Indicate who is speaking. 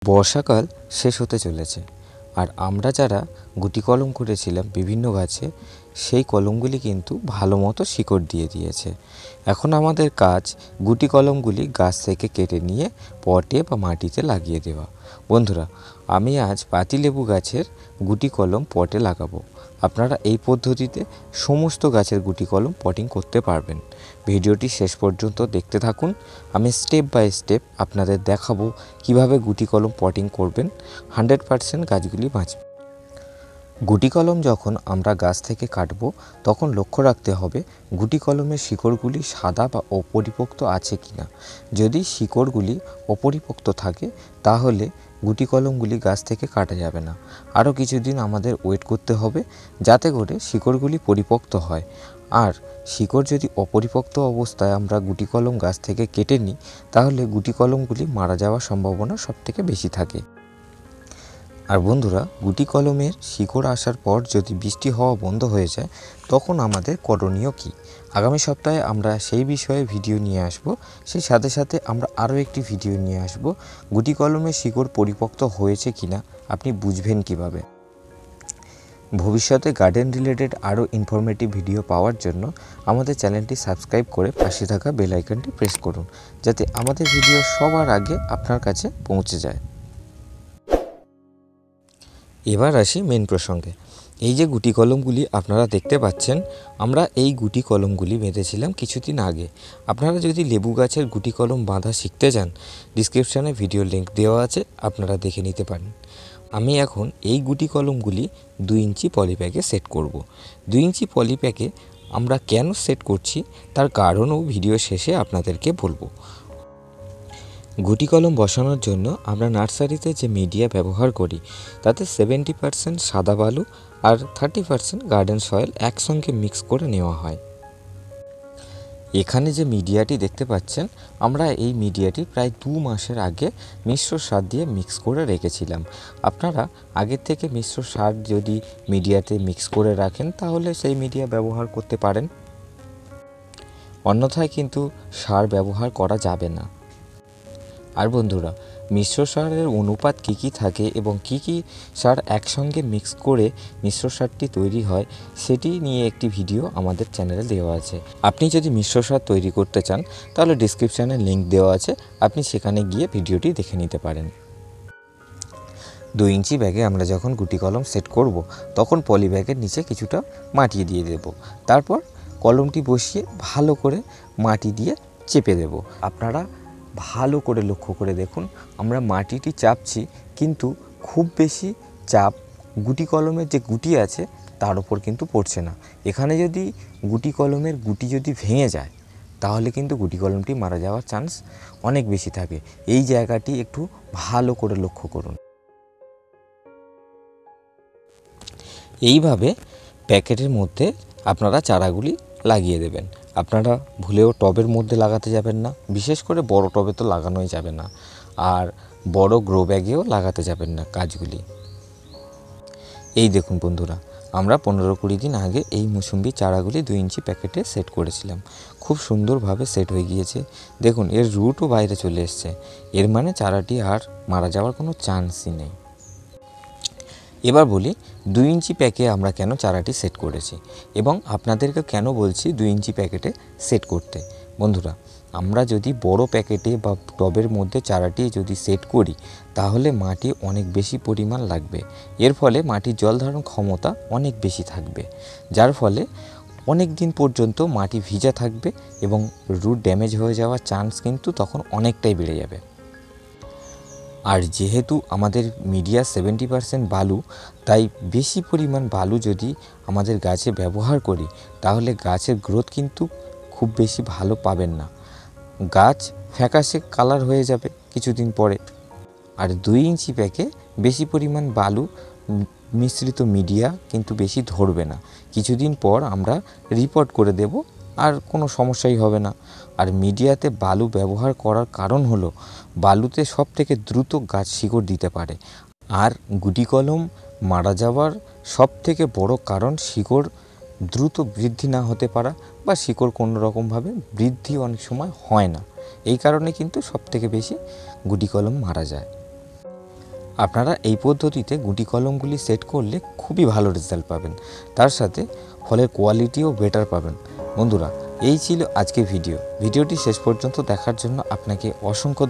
Speaker 1: বর্ষাকাল শেষ হতে চলেছে, আর আমরা যারা গুটি কলম করেছিলাম বিভিন্ন গাছে, সেই কলমগুলি কিন্তু ভালো মতো শিকড় দিয়ে দিয়েছে। এখন আমাদের কাজ গুটি কলমগুলি গাছ থেকে কেটে নিয়ে পটে বা মাটিতে লাগিয়ে দেওয়া। বন্ধুরা, আমি আজ পাতিলেবু গাছের গুটি কলম পটে লাগাবো। আপনারা এই পদ্ধতিতে সমস্ত গাছের গুটি কলম পটিং করতে পারবেন। ভিডিওটি শেষ পর্যন্ত দেখতে থাকুন। আমি স্টেপ বাই স্টেপ আপনাদের দেখাবো কিভাবে গুটি কলম পটিং করবেন। 100% গাছগুলি বাঁচবে। গুটি কলম যখন আমরা গাছ থেকে কাটবো তখন লক্ষ্য রাখতে হবে গুটি কলমের শিকড়গুলি সাদা বা অপরিপক্ত আছে কিনা। যদি শিকড়গুলি অপরিপক্ত থাকে তাহলে গুটি কলমগুলি গাছ থেকে কাটা যাবে না। আরও কিছুদিন আমাদের ওয়েট করতে হবে যাতে করে শিকড়গুলি পরিপক্ত হয়। আর শিকড় যদি অপরিপক্ত অবস্থায় আমরা গুটি কলম গাছ থেকে কেটে নিই তাহলে গুটি কলমগুলি মারা যাওয়ার সম্ভাবনা সবথেকে বেশি থাকে। আর বন্ধুরা, গুটি কলমের শিকড় আসার পর যদি বৃষ্টি হওয়া বন্ধ হয়ে যায় তখন আমাদের করণীয় কী? আগামী সপ্তাহে আমরা সেই বিষয়ে ভিডিও নিয়ে আসব। সেই সাথে সাথে আমরা আরও একটি ভিডিও নিয়ে আসব গুটি কলমের শিকড় পরিপক্ত হয়েছে কিনা আপনি বুঝবেন কিভাবে। ভবিষ্যতে গার্ডেন রিলেটেড আরও ইনফরমেটিভ ভিডিও পাওয়ার জন্য আমাদের চ্যানেলটি সাবস্ক্রাইব করে পাশে থাকা বেল আইকনটি প্রেস করুন, যাতে আমাদের ভিডিও সবার আগে আপনার কাছে পৌঁছে যায়। এবার আসি মেন প্রসঙ্গে। এই যে গুটি কলমগুলি আপনারা দেখতে পাচ্ছেন, আমরা এই গুটি কলমগুলি বেঁধেছিলাম কিছুদিন আগে। আপনারা যদি লেবু গাছের গুটি কলম বাঁধা শিখতে চান, ডিসক্রিপশানে ভিডিও লিঙ্ক দেওয়া আছে, আপনারা দেখে নিতে পারেন। আমি এখন এই গুটি কলমগুলি 2 ইঞ্চি পলিব্যাগে সেট করব। 2 ইঞ্চি পলিব্যাগে আমরা কেন সেট করছি তার কারণও ভিডিও শেষে আপনাদেরকে বলবো। গুটি কলম বসানোর জন্য আমরা নার্সারিতে যে মিডিয়া ব্যবহার করি তাতে 70% সাদা বালু আর 30% গার্ডেন সয়েল একসঙ্গে মিক্স করে নেওয়া হয়। এখানে যে মিডিয়াটি দেখতে পাচ্ছেন, আমরা এই মিডিয়াটি প্রায় 2 মাসের আগে মিশ্র সার দিয়ে মিক্স করে রেখেছিলাম। আপনারা আগের থেকে মিশ্র সার যদি মিডিয়াতে মিক্স করে রাখেন তাহলে সেই মিডিয়া ব্যবহার করতে পারেন, অন্যথায় কিন্তু সার ব্যবহার করা যাবে না। আর বন্ধুরা, মিশ্র সারের অনুপাত কী কী থাকে এবং কী কী সার একসঙ্গে মিক্স করে মিশ্র সারটি তৈরি হয় সেটি নিয়ে একটি ভিডিও আমাদের চ্যানেলে দেওয়া আছে। আপনি যদি মিশ্র সার তৈরি করতে চান তাহলে ডিসক্রিপশানে লিঙ্ক দেওয়া আছে, আপনি সেখানে গিয়ে ভিডিওটি দেখে নিতে পারেন। 2 ইঞ্চি ব্যাগে আমরা যখন গুটি কলম সেট করব তখন পলি ব্যাগের নিচে কিছুটা মাটি দিয়ে দেব। তারপর কলমটি বসিয়ে ভালো করে মাটি দিয়ে চেপে দেব। আপনারা ভালো করে লক্ষ্য করে দেখুন, আমরা মাটিটি চাপছি কিন্তু খুব বেশি চাপ গুটি কলমের যে গুটি আছে তার উপর কিন্তু পড়ছে না। এখানে যদি গুটি কলমের গুটি যদি ভেঙে যায় তাহলে কিন্তু গুটি কলমটি মারা যাওয়ার চান্স অনেক বেশি থাকে। এই জায়গাটি একটু ভালো করে লক্ষ্য করুন। এইভাবে প্যাকেটের মধ্যে আপনারা চারাগুলি লাগিয়ে দেবেন। আপনারা ভুলেও টবের মধ্যে লাগাতে যাবেন না, বিশেষ করে বড় টবে তো লাগানোই যাবে না, আর বড় গ্রো ব্যাগেও লাগাতে যাবেন না গাছগুলি। এই দেখুন বন্ধুরা, আমরা 15-20 দিন আগে এই মুসুম্বি চারাগুলি 2 ইঞ্চি প্যাকেটে সেট করেছিলাম। খুব সুন্দরভাবে সেট হয়ে গিয়েছে। দেখুন, এর রুটও বাইরে চলে এসছে। এর মানে চারাটি আর মারা যাওয়ার কোনো চান্সই নেই। এবার বলি 2 ইঞ্চি প্যাকে আমরা কেন চারাটি সেট করেছি এবং আপনাদেরকে কেন বলছি 2 ইঞ্চি প্যাকেটে সেট করতে। বন্ধুরা, আমরা যদি বড় প্যাকেটে বা টবের মধ্যে চারাটি যদি সেট করি তাহলে মাটি অনেক বেশি পরিমাণ লাগবে। এর ফলে মাটির জল ধারণ ক্ষমতা অনেক বেশি থাকবে, যার ফলে অনেক দিন পর্যন্ত মাটি ভিজা থাকবে এবং রুট ড্যামেজ হয়ে যাওয়ার চান্স কিন্তু তখন অনেকটাই বেড়ে যাবে। আর যেহেতু আমাদের মিডিয়া 70% বালু, তাই বেশি পরিমাণ বালু যদি আমাদের গাছে ব্যবহার করি তাহলে গাছের গ্রোথ কিন্তু খুব বেশি ভালো পাবেন না। গাছ ফ্যাকাশে কালার হয়ে যাবে কিছুদিন পরে। আর 2 ইঞ্চি প্যাকে বেশি পরিমাণ বালু মিশ্রিত মিডিয়া কিন্তু বেশি ধরবে না। কিছুদিন পর আমরা রিপোর্ট করে দেব, আর কোনো সমস্যাই হবে না। আর মিডিয়াতে বালু ব্যবহার করার কারণ হলো বালুতে সবথেকে দ্রুত গাছ শিকড় দিতে পারে। আর গুটি কলম মারা যাওয়ার সবথেকে বড় কারণ শিকড় দ্রুত বৃদ্ধি না হতে পারা বা শিকড় কোনো রকমভাবে বৃদ্ধি অনেক সময় হয় না। এই কারণে কিন্তু সবথেকে বেশি গুটি কলম মারা যায়। আপনারা এই পদ্ধতিতে গুটি কলমগুলি সেট করলে খুবই ভালো রেজাল্ট পাবেন, তার সাথে ফলের কোয়ালিটিও বেটার পাবেন। বন্ধুরা, এই ছিল আজকের ভিডিওটি শেষ পর্যন্ত দেখার জন্য আপনাকে অসংখ্য